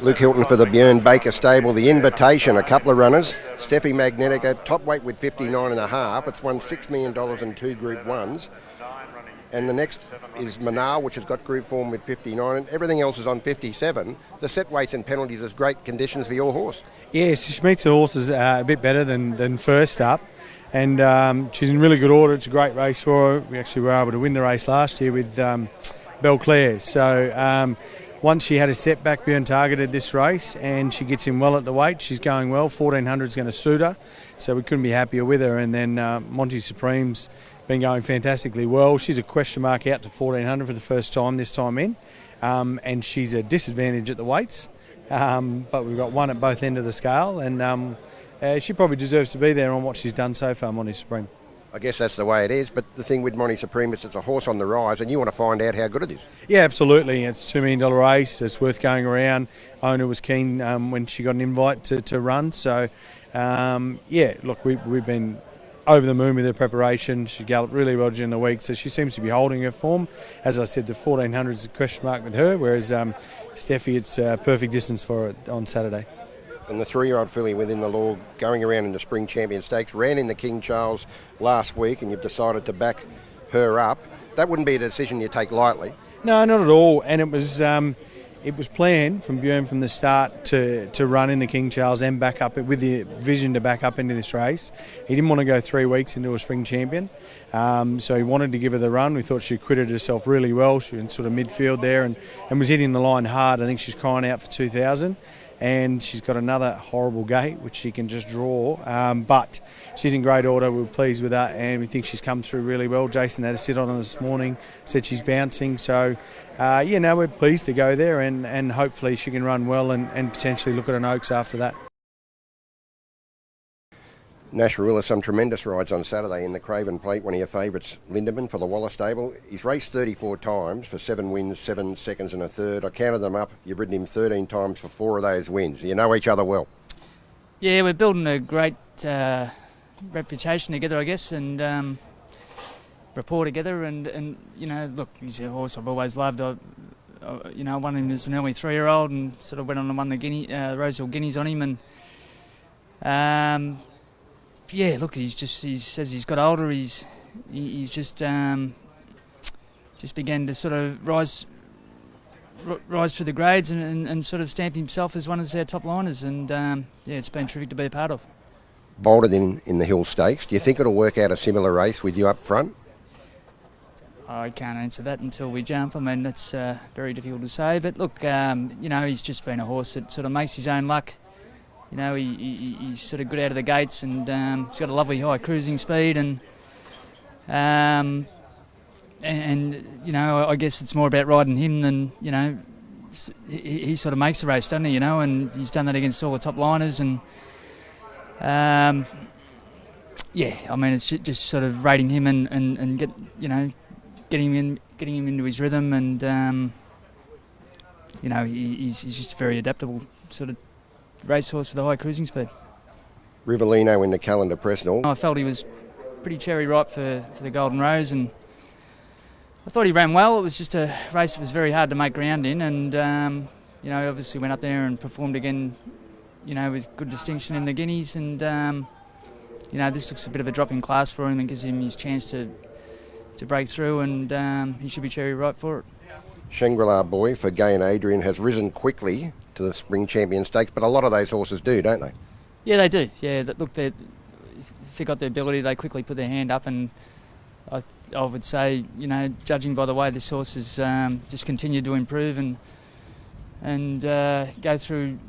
Luke Hilton for the Björn Baker stable. The Invitation, a couple of runners. Steffi Magnetica, top weight with 59.5. It's won $6 million in 2 Group 1s. And the next is Manal, which has got group form with 59, and everything else is on 57. The set weights and penalties is great conditions for your horse. Yes, she meets the horses a bit better than first up, and she's in really good order. It's a great race for her. We actually were able to win the race last year with Belclair. So once she had a setback, Björn targeted this race, and she gets in well at the weight. She's going well. 1400 is going to suit her, so we couldn't be happier with her. And then Monty Supreme's been going fantastically well. She's a question mark out to 1400 for the first time this time in, and she's a disadvantage at the weights, but we've got one at both ends of the scale, and she probably deserves to be there on what she's done so far, Monty Supreme. I guess that's the way it is, but the thing with Monty Supreme is it's a horse on the rise, and you want to find out how good it is. Yeah, absolutely. It's a $2 million race. It's worth going around. Owner was keen when she got an invite to run, so yeah, look, we've been over the moon with her preparation. She galloped really well during the week, so she seems to be holding her form. As I said, the 1400 is a question mark with her, whereas Steffi, it's a perfect distance for her on Saturday. And the 3-year-old filly within the law going around in the Spring Champion Stakes ran in the King Charles last week, and you've decided to back her up. That wouldn't be a decision you take lightly. No, not at all, and it was planned from Björn from the start to run in the King Charles and back up with the vision to back up into this race. He didn't want to go 3 weeks into a Spring Champion, so he wanted to give her the run. We thought she acquitted herself really well. She was in sort of midfield there and was hitting the line hard. I think she's crying out for 2,000, and she's got another horrible gate which she can just draw, but she's in great order. We're pleased with her, and we think she's come through really well. Jason had a sit on her this morning, said she's bouncing, so we're pleased to go there, and hopefully she can run well and potentially look at an Oaks after that. Nash Rula, some tremendous rides on Saturday in the Craven Plate. One of your favourites, Lindemann, for the Waller stable. He's raced 34 times for 7 wins, 7 seconds and a third. I counted them up. You've ridden him 13 times for 4 of those wins. You know each other well. Yeah, we're building a great reputation together, I guess, and rapport together. And look, he's a horse I've always loved. I won him as an early 3-year-old and sort of went on and won the Rosehill Guineas on him. And yeah, look, he says he's got older. He's just began to sort of rise through the grades and sort of stamp himself as one of our top liners. And it's been terrific to be a part of. Bolted in the Hill Stakes. Do you think it'll work out a similar race with you up front? I can't answer that until we jump. I mean, that's very difficult to say. But look, he's just been a horse that sort of makes his own luck. He's sort of good out of the gates, and he's got a lovely high cruising speed, and I guess it's more about riding him than he sort of makes the race, doesn't he? And he's done that against all the top liners, and it's just sort of rating him and getting him into his rhythm, and he's just a very adaptable sort of racehorse with a high cruising speed. Rivellino in the Calendar Press and all. I felt he was pretty cherry ripe for the Golden Rose, and I thought he ran well. It was just a race that was very hard to make ground in, and obviously went up there and performed again, with good distinction in the Guineas, and this looks a bit of a drop in class for him and gives him his chance to break through, and he should be cherry ripe for it. Shangri-La Boy for Gay and Adrian has risen quickly to the Spring Champion Stakes, but a lot of those horses do, don't they? Yeah, they do. Yeah, look, if they got the ability, they quickly put their hand up, and I would say, judging by the way this horse has just continued to improve and go through,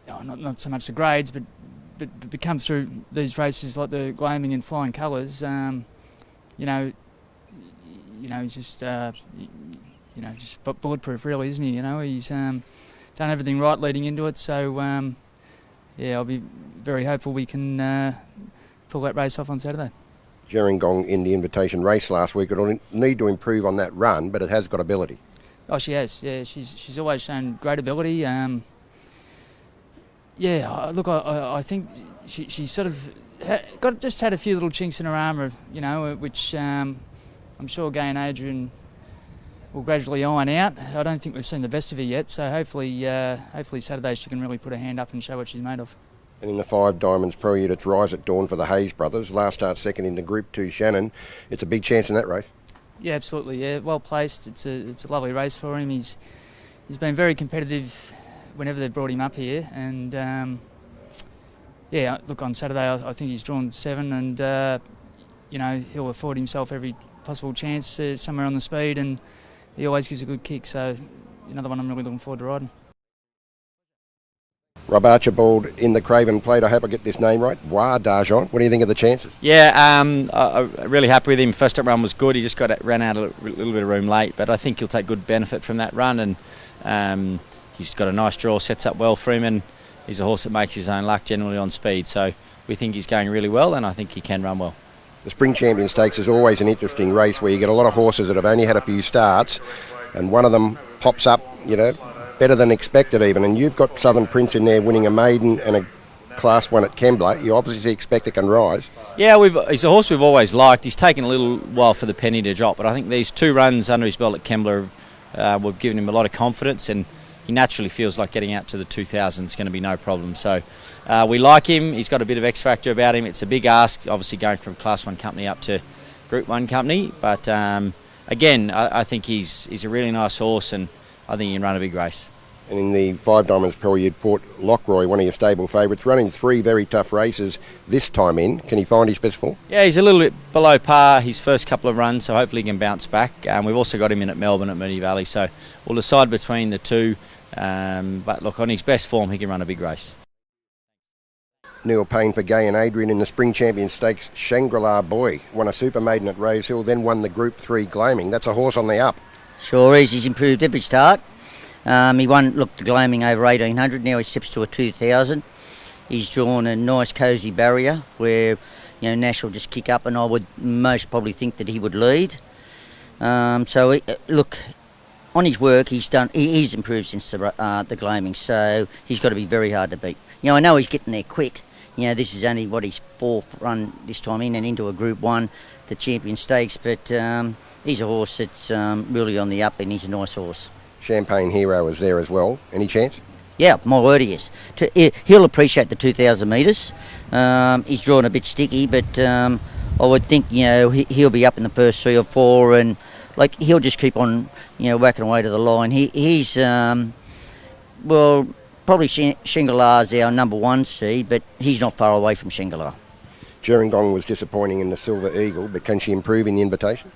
not so much the grades, but come through these races like the Glaming and Flying Colours, he's just just bulletproof, really, isn't he? He's done everything right leading into it, so I'll be very hopeful we can pull that race off on Saturday. Gerringong in the Invitation race last week. It'll need to improve on that run, but it has got ability. Oh, she has. Yeah, she's always shown great ability. I think she sort of just had a few little chinks in her armour, which I'm sure Gay and Adrian will gradually iron out. I don't think we've seen the best of her yet, so hopefully Saturday she can really put her hand up and show what she's made of. And in the 5 Diamonds Prelude, it's Rise at Dawn for the Hayes brothers. Last start second in the Group 2 Shannon. It's a big chance in that race. Yeah, absolutely. Yeah, well placed. It's a lovely race for him. He's been very competitive whenever they've brought him up here, and yeah, look, on Saturday I think he's drawn 7, and you know, he'll afford himself every possible chance somewhere on the speed, and he always gives a good kick. So another one I'm really looking forward to riding. Rob Archibald in the Craven Plate. I hope I get this name right. Darjon. What do you think of the chances? Yeah, I'm really happy with him. First up run was good. He just ran out a little bit of room late, but I think he'll take good benefit from that run, and he's got a nice draw, sets up well for him, and he's a horse that makes his own luck generally on speed. So we think he's going really well, and I think he can run well. The Spring Champion Stakes is always an interesting race where you get a lot of horses that have only had a few starts, and one of them pops up, you know, better than expected even. And you've got Southern Prince in there winning a maiden and a Class 1 at Kembla. You obviously expect it can rise. Yeah, he's a horse we've always liked. He's taken a little while for the penny to drop, but I think these 2 runs under his belt at Kembla we've given him a lot of confidence, and he naturally feels like getting out to the 2000 is going to be no problem. So we like him. He's got a bit of X factor about him. It's a big ask, obviously going from Class 1 company up to Group 1 company, but again, I think he's a really nice horse, and I think he can run a big race. And in the 5 Diamonds Prelude, Port Lockroy, one of your stable favourites, running 3 very tough races this time in. Can he find his best form? Yeah, he's a little bit below par his first couple of runs, so hopefully he can bounce back. We've also got him in at Melbourne at Moonee Valley, so we'll decide between the 2. But look, on his best form, he can run a big race. Neil Payne for Gay and Adrian in the Spring Champion Stakes. Shangri-La Boy won a super maiden at Rosehill, then won the Group 3 Glaming. That's a horse on the up. Sure is. He's improved every start. He won, the Glaming over 1800. Now he steps to a 2000. He's drawn a nice cosy barrier where, you know, Nash will just kick up, and I would most probably think that he would lead. Look, on his work, he's improved since the Glaming, so he's got to be very hard to beat. You know, I know he's getting there quick. You know, this is only his 4th run this time in and into a Group 1, the Champion Stakes, but he's a horse that's really on the up, and he's a nice horse. Champagne Hero is there as well. Any chance? Yeah, my word he is. He'll appreciate the 2,000 metres. He's drawn a bit sticky, but I would think, you know, he'll be up in the first 3 or 4, and like he'll just keep on, you know, whacking away to the line. He's probably Shangri-La's our number 1 seed, but he's not far away from Shangri-La. Gerringong was disappointing in the Silver Eagle, but can she improve in the Invitation?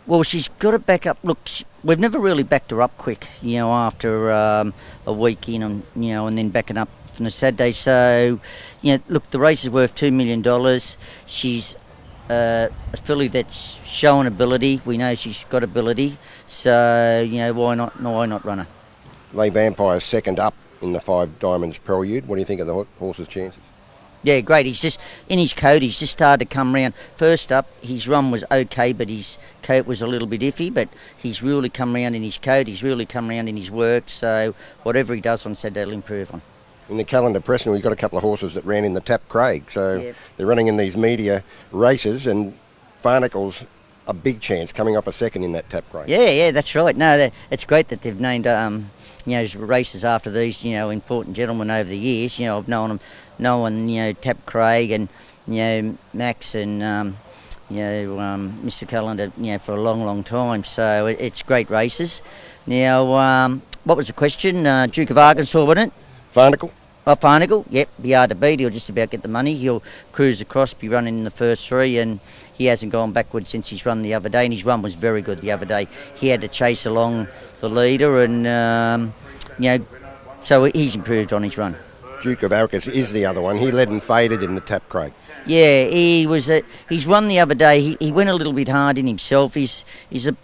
Well, she's got to back up. Look, we've never really backed her up quick, you know, after a week in, and you know, and then backing up from the Saturday. So, you know, look, the race is worth $2 million. She's a filly that's shown ability. We know she's got ability. So, you know, why not run her? Lay Vampire's second up in the 5 Diamonds Prelude. What do you think of the horse's chances? Yeah, great. He's just in his coat. He's just started to come round. First up, his run was okay, but his coat was a little bit iffy. But he's really come round in his coat. He's really come round in his work. So whatever he does on Saturday, he'll improve on. In the calendar, Preston, we've got a couple of horses that ran in the Tap Craig. So They're running in these media races, and Farnicle's a big chance coming off a second in that Tap Craig. Yeah, that's right. No, it's great that they've named you know, races after these, you know, important gentlemen over the years. You know, I've known you know, Tap Craig and, you know, Max and, you know, Mr. Callender, you know, for a long, long time. So it's great races. Now, what was the question? Duke of Arkansas, wasn't it? Farnicle? Oh, Farnicle, yep, be hard to beat. He'll just about get the money. He'll cruise across, be running in the first 3, and he hasn't gone backwards since his run the other day, and his run was very good the other day. He had to chase along the leader, and, you know, so he's improved on his run. Duke of Arkansas is the other one. He led and faded in the Tap Craig. Yeah, he's run the other day. He went a little bit hard in himself. He's a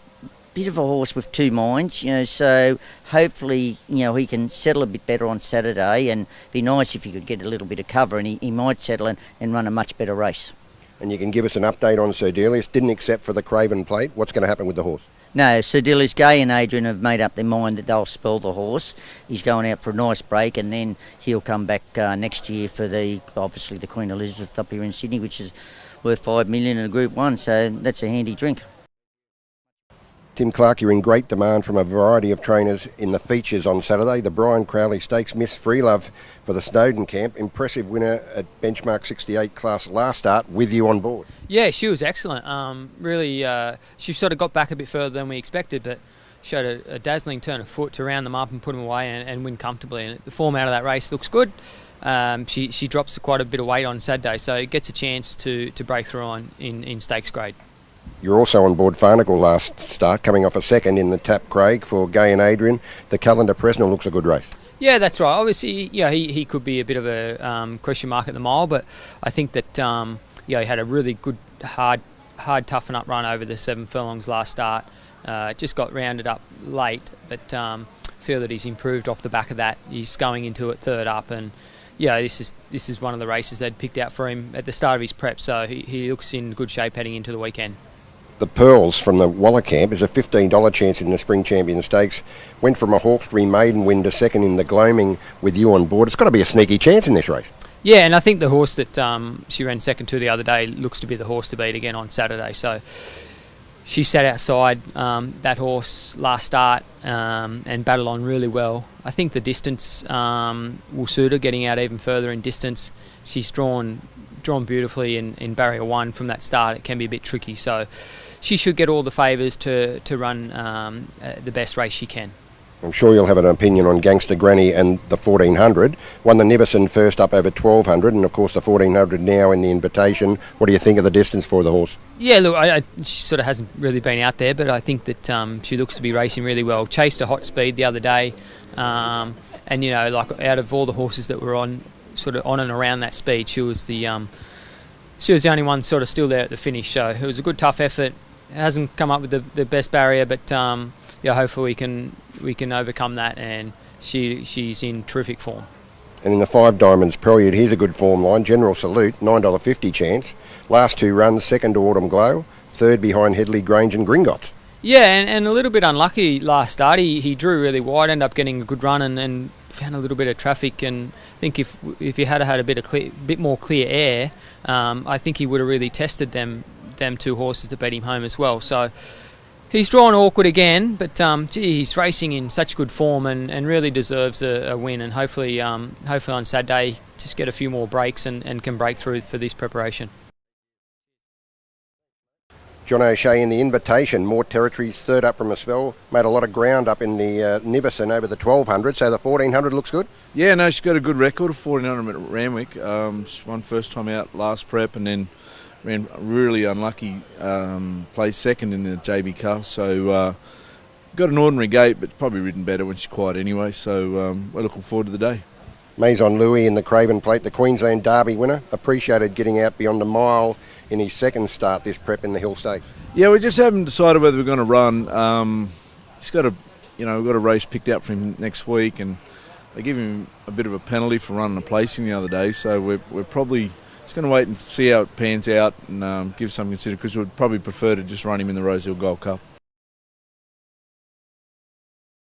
bit of a horse with 2 minds, you know, so hopefully, you know, he can settle a bit better on Saturday, and be nice if he could get a little bit of cover, and he might settle and run a much better race. And you can give us an update on Sir Delius. Didn't accept for the Craven Plate. What's going to happen with the horse? No, Sir Delius, Gay and Adrian have made up their mind that they'll spell the horse. He's going out for a nice break, and then he'll come back next year for obviously the Queen Elizabeth up here in Sydney, which is worth $5 million in a Group 1, so that's a handy drink. Tim Clark, you're in great demand from a variety of trainers in the features on Saturday. The Brian Crowley Stakes, Miss Freelove for the Snowden camp. Impressive winner at benchmark 68 class last start with you on board. Yeah, she was excellent. Really, she sort of got back a bit further than we expected, but showed a dazzling turn of foot to round them up and put them away and win comfortably. And the form out of that race looks good. She drops quite a bit of weight on Saturday, so it gets a chance to break through on in stakes grade. You're also on board Farnacle last start, coming off a second in the Tap Craig for Gay and Adrian. The Callender Presnell looks a good race. Yeah, that's right. Obviously, he could be a bit of a question mark at the mile, but I think that he had a really good, hard toughen up run over the 7 furlongs last start. Just got rounded up late, but feel that he's improved off the back of that. He's going into it third up, and this is one of the races they'd picked out for him at the start of his prep, so he looks in good shape heading into the weekend. The Pearls from the Waller camp is a $15 chance in the Spring Champion Stakes. Went from a Hawkesbury maiden win to second in the Gloaming with you on board. It's got to be a sneaky chance in this race. Yeah, and I think the horse that she ran second to the other day looks to be the horse to beat again on Saturday. So she sat outside that horse last start and battled on really well. I think the distance will suit her, getting out even further in distance. She's drawn beautifully in barrier 1 from that start. It can be a bit tricky, so she should get all the favours to run the best race she can. I'm sure you'll have an opinion on Gangster Granny and the 1400. Won the Niverson first up over 1200, and of course the 1400 now in the Invitation. What do you think of the distance for the horse? Yeah, look, she sort of hasn't really been out there, but I think that she looks to be racing really well. Chased a hot speed the other day, and like out of all the horses that were on and around that speed, she was the only one sort of still there at the finish. So it was a good, tough effort. It hasn't come up with the best barrier, but hopefully we can overcome that, and she's in terrific form. And in the 5 Diamonds Prelude, here's a good form line. General Salute, $9.50 chance. Last 2 runs, second to Autumn Glow, third behind Headley Grange and Gringotts. Yeah, and a little bit unlucky last start. He drew really wide, ended up getting a good run and found a little bit of traffic. And I think if he had had a bit more clear air, I think he would have really tested them 2 horses that beat him home as well. So he's drawn awkward again, but he's racing in such good form and really deserves a win. And hopefully on Saturday, just get a few more breaks and can break through for this preparation. John O'Shea in the Invitation, more territories, third up from a spell, made a lot of ground up in the Niverson over the 1200, so the 1400 looks good? Yeah, no, she's got a good record of 1400 at Randwick. She won first time out last prep and then ran really unlucky, placed second in the JB Cup, so got an ordinary gate, but probably ridden better when she's quiet anyway, so we're looking forward to the day. Maison Louis in the Craven Plate, the Queensland Derby winner, appreciated getting out beyond a mile in his second start this prep in the Hill Stakes. Yeah, we just haven't decided whether we're going to run. He's got we've got a race picked out for him next week, and they give him a bit of a penalty for running a placing the other day, so we're probably just going to wait and see how it pans out and give some consideration, because we'd probably prefer to just run him in the Rosehill Gold Cup.